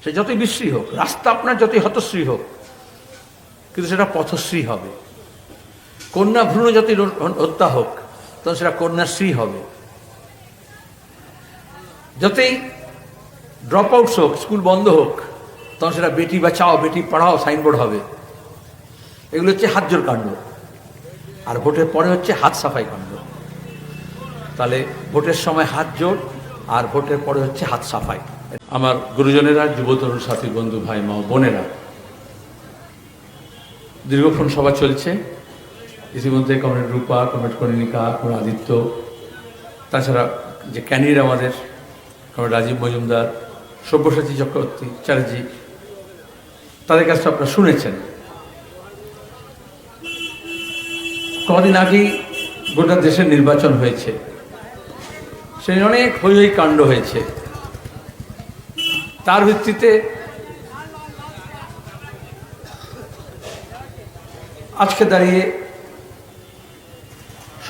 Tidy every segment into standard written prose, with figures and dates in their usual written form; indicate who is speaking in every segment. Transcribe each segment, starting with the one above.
Speaker 1: সে যতই বিশ্রী হোক, রাস্তা আপনার যতই হতশ্রী হোক, কিন্তু সেটা পথশ্রী হবে। কন্যা ভ্রূণ যতই হত্যা হোক, তখন সেটা কন্যাশ্রী হবে। যতই ড্রপ আউটস হোক, স্কুল বন্ধ হোক, তখন সেটা বেটি বাঁচাও বেটি পড়াও সাইনবোর্ড হবে। এগুলো হচ্ছে হাত জোড় কাণ্ড। আর ভোটের পরে হচ্ছে হাত সাফাই কাণ্ড। তাহলে ভোটের সময় হাত জোড়, আর ভোটের পরে হচ্ছে হাত সাফাই। আমার গুরুজনেরা, যুব তরুণ সাথী, বন্ধু, ভাই, মা, বোনেরা, দীর্ঘক্ষণ সভা চলছে। ইতিমধ্যে কমরেড রূপা, কমরেড কনিনিকা, কমরেড আদিত্য, তাছাড়া যে ক্যানির আমাদের কমরেড রাজীব মজুমদার, সব্যসাচী চক্রবর্তী চ্যাটার্জি, তাদের কাছে আপনারা শুনেছেন। কদিন আগেই গোটা দেশের নির্বাচন হয়েছে, সেই অনেক হই হই কাণ্ড হয়েছে। তার ভিত্তিতে আজকে দাঁড়িয়ে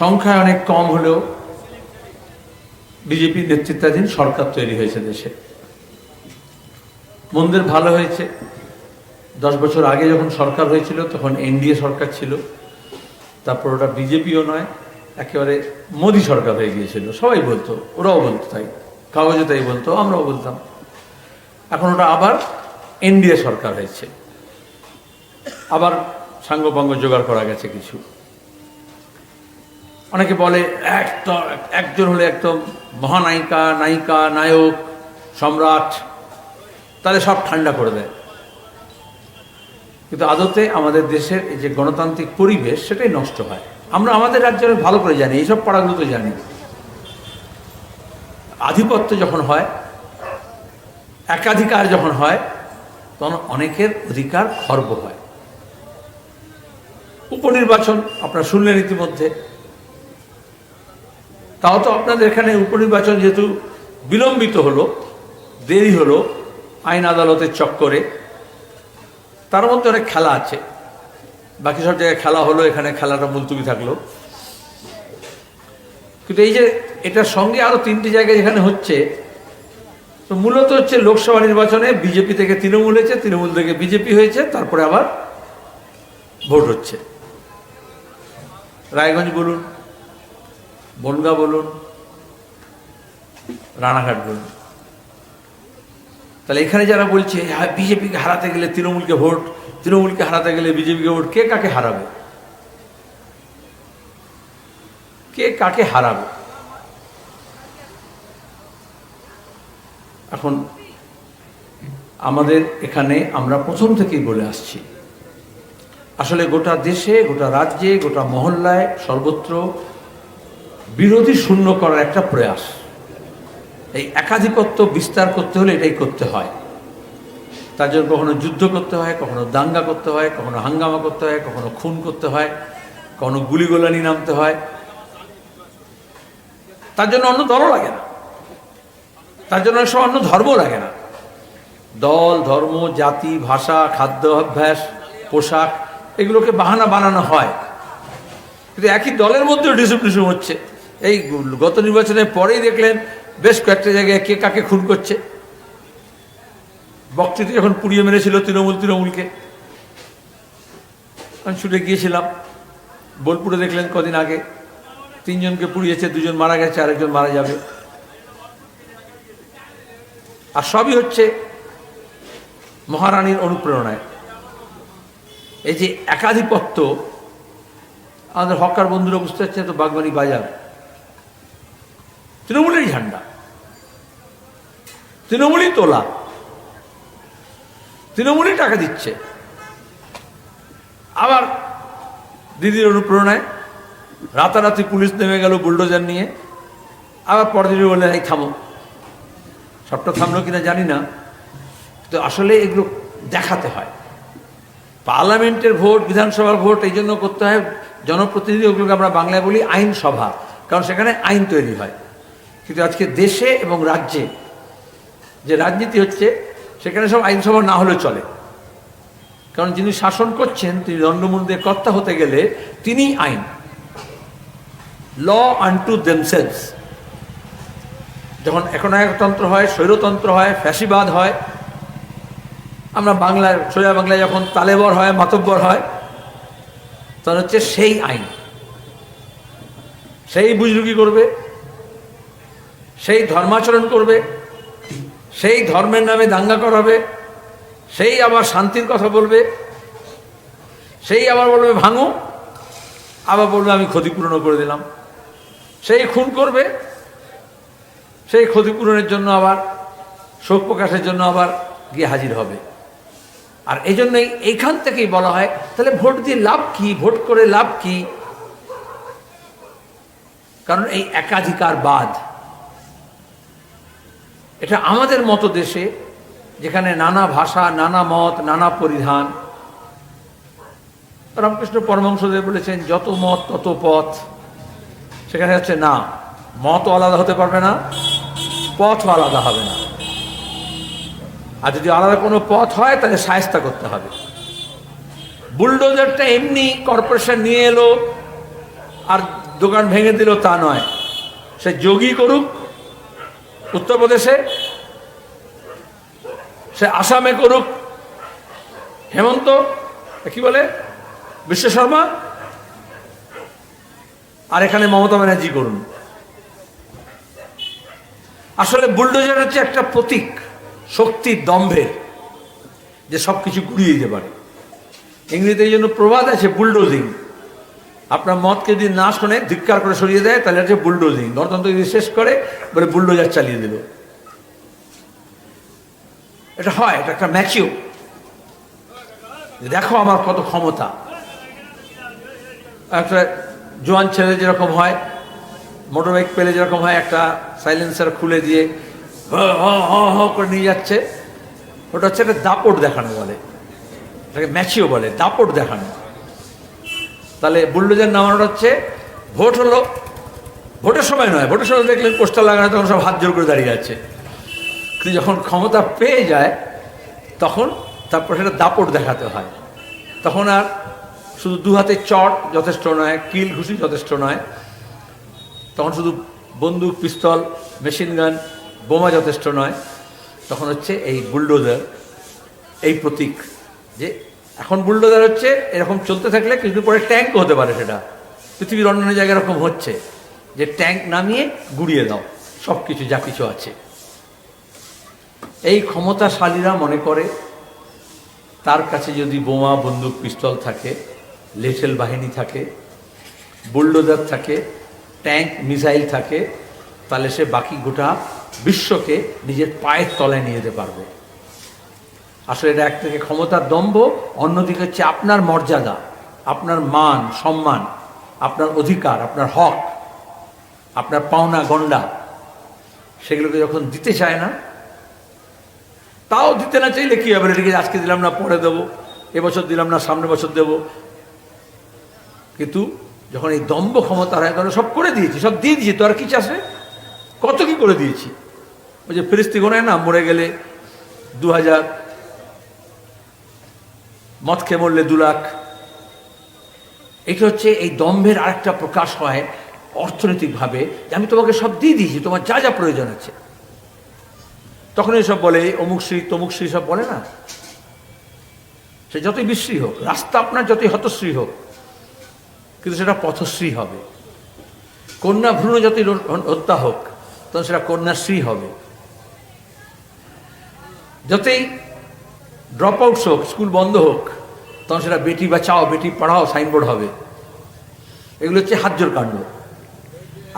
Speaker 1: সংখ্যায় অনেক কম হলেও বিজেপির নেতৃত্বাধীন সরকার তৈরি হয়েছে দেশে। মন্দের ভালো হয়েছে। 10 বছর আগে যখন সরকার হয়েছিল তখন এনডিএ সরকার ছিল, তারপর ওটা বিজেপিও নয়, একেবারে মোদী সরকার হয়ে গিয়েছিল। সবাই বলতো, ওরাও বলতো, তাই কাগজে তাই বলতো, আমরাও বলতাম। এখন ওটা আবার এনডিএ সরকার হয়েছে, আবার সাঙ্গপাঙ্গ জোগাড় করা গেছে কিছু। অনেকে বলে একজন হলে একদম মহানায়িকা, নায়িকা, নায়ক, সম্রাট, তাহলে সব ঠান্ডা করে দেয়। কিন্তু আদতে আমাদের দেশের এই যে গণতান্ত্রিক পরিবেশ, সেটাই নষ্ট হয়। আমরা আমাদের রাজ্যে ভালো করে জানি, এইসব পাড়াগুলো তো জানি। আধিপত্য যখন হয়, একাধিকার যখন হয়, তখন অনেকের অধিকার খর্ব হয়। উপনির্বাচন আপনারা শুনলেন ইতিমধ্যে। তাও তো আপনাদের এখানে উপনির্বাচন যেহেতু বিলম্বিত হলো, দেরি হলো আইন আদালতের চক্করে, তার মধ্যে অনেক খেলা আছে। বাকি সব জায়গায় খেলা হলো, এখানে খেলাটা মুলতুবি থাকলো। কিন্তু এই যে এটার সঙ্গে আরো 3টি জায়গায় যেখানে হচ্ছে, তো মূলত হচ্ছে লোকসভা নির্বাচনে বিজেপি থেকে তৃণমূল হয়েছে, তৃণমূল থেকে বিজেপি হয়েছে, তারপরে আবার ভোট হচ্ছে। রায়গঞ্জ বলুন, বনগাঁ বলুন, রানাঘাট বলুন। তাহলে এখানে যারা বলছে বিজেপিকে হারাতে গেলে তৃণমূলকে ভোট, তৃণমূলকে হারাতে গেলে বিজেপিকে ভোট, কে কাকে হারাবে? কে কাকে হারাবে? এখন আমাদের এখানে আমরা প্রথম থেকেই বলে আসছি, আসলে গোটা দেশে, গোটা রাজ্যে, গোটা মহল্লায়, সর্বত্র বিরোধী শূন্য করার একটা প্রয়াস। এই একাধিপত্য বিস্তার করতে হলে এটাই করতে হয়। তার জন্য কখনো যুদ্ধ করতে হয়, কখনো দাঙ্গা করতে হয়, কখনো হাঙ্গামা করতে হয়, কখনো খুন করতে হয়, কখনো গুলিগোলানি নামতে হয়। তার জন্য অন্য দলও লাগে না, তার জন্য সব অন্য ধর্ম লাগে না। দল, ধর্ম, জাতি, ভাষা, খাদ্য অভ্যাস, পোশাক, এগুলোকে বাহানা বানানো হয়। কিন্তু একই দলের মধ্যেও ডিসিপ্লিন হচ্ছে। এই গত নির্বাচনের পরেই দেখলেন বেশ কয়েকটা জায়গায় কে কাকে খুন করছে। বক্তৃতা যখন পুড়িয়ে মেরেছিল তৃণমূলকে, আমি ছুটে গিয়েছিলাম। বোলপুরে দেখলেন কদিন আগে 3 জনকে পুড়িয়েছে, 2 জন মারা গেছে, আরেকজন মারা যাবে। আর সবই হচ্ছে মহারানীর অনুপ্রেরণায়। এই যে একাধিপত্য, আমাদের হকার বন্ধুরা বুঝতে পারছে তো, বাগবানি বাজার তৃণমূলেরই ঝান্ডা, তৃণমূলই তোলা, তৃণমূলই টাকা দিচ্ছে। আবার দিদির অনুপ্রেরণায় রাতারাতি পুলিশ নেমে গেল বুলডোজার নিয়ে, আবার পরদিনই বললেন এই থামো। সবটা থামলো কিনা জানি না, তো আসলে এগুলো দেখাতে হয়। পার্লামেন্টের ভোট, বিধানসভার ভোট এই জন্য করতে হয়, জনপ্রতিনিধি, ওগুলোকে আমরা বাংলায় বলি আইনসভা, কারণ সেখানে আইন তৈরি হয়। কিন্তু আজকে দেশে এবং রাজ্যে যে রাজনীতি হচ্ছে, সেখানে সব আইনসভা না হলেও চলে। কারণ যিনি শাসন করছেন, তিনি দণ্ডমুণ্ডের কর্তা হতে গেলে তিনি আইন, ল আনটু দেমসেলস। যখন একনায়কতন্ত্র হয়, স্বৈরতন্ত্র হয়, ফ্যাসিবাদ হয়, আমরা বাংলায়, সোজা বাংলায় যখন তালেবর হয়, মাতব্বর হয়, তখন হচ্ছে সেই আইন, সেই বুজরুগি করবে, সেই ধর্মাচরণ করবে, সেই ধর্মের নামে দাঙ্গা করাবে, সেই আবার শান্তির কথা বলবে, সেই আবার বলবে ভাঙো, আবার বলবে আমি ক্ষতিপূরণও করে দিলাম, সেই খুন করবে, সেই ক্ষতিপূরণের জন্য আবার শোক প্রকাশের জন্য আবার গিয়ে হাজির হবে। আর এই জন্যই এইখান থেকেই বলা হয় তাহলে ভোট দিয়ে লাভ কি, ভোট করে লাভ কি? কারণ এই একাধিকারবাদ, এটা আমাদের মতো দেশে যেখানে নানা ভাষা, নানা মত, নানা পরিধান, রামকৃষ্ণ পরমহংসদেব বলেছেন যত মত তত পথ, সেখানে হচ্ছে না, মতও আলাদা হতে পারবে না, পথও আলাদা হবে না। আর যদি আলাদা কোনো পথ হয় তাহলে শায়েস্তা করতে হবে। বুলডোজারটা এমনি কর্পোরেশন নিয়ে এলো আর দোকান ভেঙে দিল তা নয়, সে যোগী করুক উত্তরপ্রদেশে, সে আসামে করুক হেমন্ত কি বলে বিশ্ব শর্মা, আর এখানে মমতা ব্যানার্জি করুন। আসলে বুলডোজার হচ্ছে একটা প্রতীক শক্তির, দম্ভের, যে সব কিছু গুড়িয়ে দিতে পারে। ইংরেজিতে এই জন্য প্রবাদ আছে বুলডোজিং। আপনার মতকে যদি না শোনে ধিক্কার করে সরিয়ে দেয় তাহলে হচ্ছে বুলডোজিং। গণতন্ত্র যদি শেষ করে বলে বুলডোজার চালিয়ে দিল। এটা হয়, এটা একটা ম্যাচিও, দেখো আমার কত ক্ষমতা। একটা জোয়ান ছেলে যেরকম হয়, মোটর বাইক পেলে যেরকম হয়, একটা সাইলেন্সার খুলে দিয়ে হ করে নিয়ে যাচ্ছে, ওটা হচ্ছে একটা দাপট দেখানো বলে, এটাকে ম্যাচিও বলে, দাপট দেখানো। তাহলে বুলডোজার নামানোটা হচ্ছে ভোট হলো, ভোটের সময় নয়, ভোটের সময় দেখলেন পোস্টার লাগানো, তখন সব হাত জোর করে দাঁড়িয়ে আছে। কিন্তু যখন ক্ষমতা পেয়ে যায় তখন তারপর সেটা দাপট দেখাতে হয়। তখন আর শুধু দু হাতে চট যথেষ্ট নয়, কিল ঘুষি যথেষ্ট নয়, তখন শুধু বন্দুক, পিস্তল, মেশিন গান, বোমা যথেষ্ট নয়। তখন হচ্ছে এই বুলডোজার, এই প্রতীক, যে এখন বুলডোজার হচ্ছে এরকম চলতে থাকলে কিন্তু পরে ট্যাঙ্কও হতে পারে। সেটা পৃথিবীর অন্যান্য জায়গায় এরকম হচ্ছে যে ট্যাঙ্ক নামিয়ে গুড়িয়ে দাও সব কিছু যা কিছু আছে। এই ক্ষমতাশালীরা মনে করে তার কাছে যদি বোমা, বন্দুক, পিস্তল থাকে, লেঠেল বাহিনী থাকে, বুলডোজার থাকে, ট্যাঙ্ক, মিসাইল থাকে, তাহলে সে বাকি গোটা বিশ্বকে নিজের পায়ের তলায় নিয়ে যেতে পারবে। আসলে এটা একদিকে ক্ষমতার দম্ভ, অন্যদিকে হচ্ছে আপনার মর্যাদা, আপনার মান সম্মান, আপনার অধিকার, আপনার হক, আপনার পাওনা গন্ডা, সেগুলোকে যখন দিতে চায় না, তাও দিতে না চাইলে কী হবে, এটাকে আজকে দিলাম না পরে দেবো, এবছর দিলাম না সামনের বছর দেব। কিন্তু যখন এই দম্ভ ক্ষমতা হয় তখন সব করে দিয়েছি, সব দিয়ে দিয়েছি, তো আর কি চাষে কত কি করে দিয়েছি। ওই যে ফেরিস্তি গোনায় না, মরে গেলে 2000, মদ খেয়ে মরলে 2 লাখ। এটা হচ্ছে এই দম্ভের আরেকটা প্রকাশ হয় অর্থনৈতিকভাবে, যে আমি তোমাকে সব দিয়ে দিয়েছি, তোমার যা যা প্রয়োজন আছে। তখন এসব বলে অমুক শ্রী তমুক শ্রী, সব বলে না, সে যতই বিশ্রী হোক, রাস্তা আপনার যতই হতশ্রী হোক, কিন্তু সেটা পথশ্রী হবে। কন্যা ভ্রূণ যতই হত্যা হোক, তখন সেটা কন্যাশ্রী হবে। যতই ড্রপ আউটস হোক, স্কুল বন্ধ হোক, তখন সেটা বেটি বাঁচাও বেটি পড়াও সাইনবোর্ড হবে। এগুলো হচ্ছে হাত জোর কাণ্ড।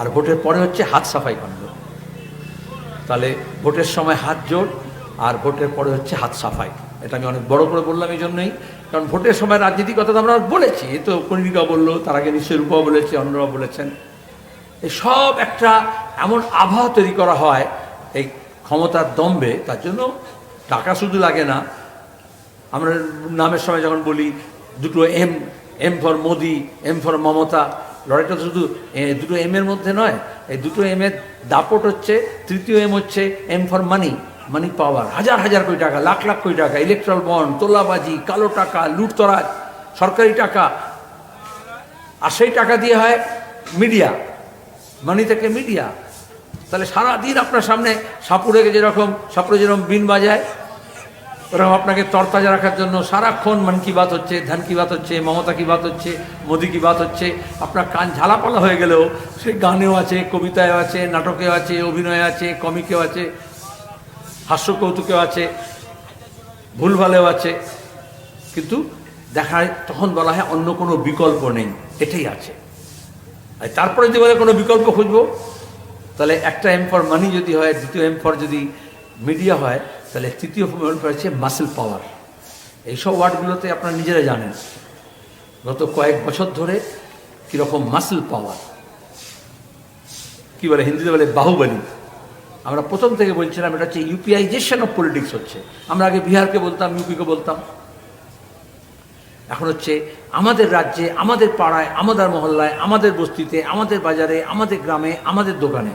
Speaker 1: আর ভোটের পরে হচ্ছে হাত সাফাই কাণ্ড। তাহলে ভোটের সময় হাত জোর, আর ভোটের পরে হচ্ছে হাত সাফাই। এটা আমি অনেক বড় করে বললাম এই জন্যই, কারণ ভোটের সময় রাজনীতির কথা তো আমরা বলেছি, এ তো কণিকা বললো, তার আগে নিশ্চয়ই রূপা বলেছে, অন্যরা বলেছেন। এই সব একটা এমন আবহাওয়া তৈরি করা হয় এই ক্ষমতার দম্ভে। তার জন্য টাকা শুধু লাগে না। আমরা নামের সময় যখন বলি দুটো M, M for Modi, M for Mamata, লড়াইটা শুধু দুটো এম এর মধ্যে নয়, এই দুটো এম এর দাপট হচ্ছে, তৃতীয় এম হচ্ছে এম ফর মানি, মানি পাওয়ার। হাজার হাজার কোটি টাকা, লাখ লাখ কোটি টাকা, ইলেকট্রাল বন্ড, তোলাবাজি, কালো টাকা, লুটতরাজ, সরকারি টাকা। আর সেই টাকা দিয়ে হয় মিডিয়া, মানি থেকে মিডিয়া। তাহলে সারাদিন আপনার সামনে সাপুরে যেরকম বিন বাজায়, ওরকম আপনাকে তরতাজা রাখার জন্য সারাক্ষণ মন কি বাত হচ্ছে, ধান কি বাত হচ্ছে, মমতা কি বাত হচ্ছে, মোদি কি বাত হচ্ছে। আপনার কান ঝালাপালা হয়ে গেলেও সে গানেও আছে, কবিতায়ও আছে, নাটকেও আছে, অভিনয়ে আছে, কমিকেও আছে, হাস্য কৌতুকেও আছে, ভুলভালেও আছে, কিন্তু দেখায় তখন বলা হয় অন্য কোনো বিকল্প নেই, এটাই আছে। আর তারপরে যদি বলে কোনো বিকল্প খুঁজবো, তাহলে একটা এম ফর মানি যদি হয়, দ্বিতীয় এম ফর যদি মিডিয়া হয়, তাহলে তৃতীয় এম ফর হচ্ছে মাসেল পাওয়ার। এইসব ওয়ার্ডগুলোতে আপনারা নিজেরা জানেন গত কয়েক বছর ধরে কীরকম মাসেল পাওয়ার, কী বলে হিন্দিতে বলে বাহুবলী। আমরা প্রথম থেকে বলছিলাম এটা হচ্ছে ইউপিআইজেশন অফ পলিটিক্স হচ্ছে। আমরা আগে বিহারকে বলতাম, ইউপিকে বলতাম, এখন হচ্ছে আমাদের রাজ্যে, আমাদের পাড়ায়, আমাদের মহল্লায়, আমাদের বস্তিতে, আমাদের বাজারে, আমাদের গ্রামে, আমাদের দোকানে।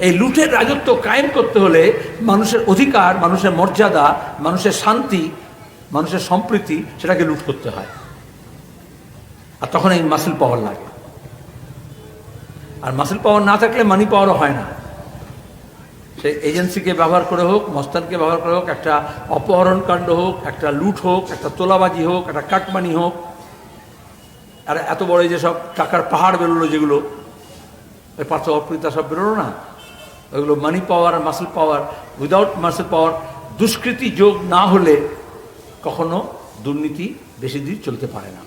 Speaker 1: এই লুটের রাজত্ব কায়েম করতে হলে মানুষের অধিকার, মানুষের মর্যাদা, মানুষের শান্তি, মানুষের সম্প্রীতি, সেটাকে লুট করতে হয়। আর তখন এই মাসেল পাওয়ার লাগে। আর মাসেল পাওয়ার না থাকলে মানি পাওয়ারও হয় না। সে এজেন্সিকে ব্যবহার করে হোক, মস্তানকে ব্যবহার করে হোক, একটা অপহরণ কাণ্ড হোক, একটা লুট হোক, একটা তোলাবাজি হোক, একটা কাটমানি হোক, আর এত বড় যে সব টাকার পাহাড় বেরোলো, যেগুলো ওই পার্থ অপ্রিতা সব বেরোলো না, ওইগুলো মানি পাওয়ার আর muscle power. Without muscle power দুষ্কৃতি যোগ না হলে কখনো দুর্নীতি বেশি দিন চলতে পারে না।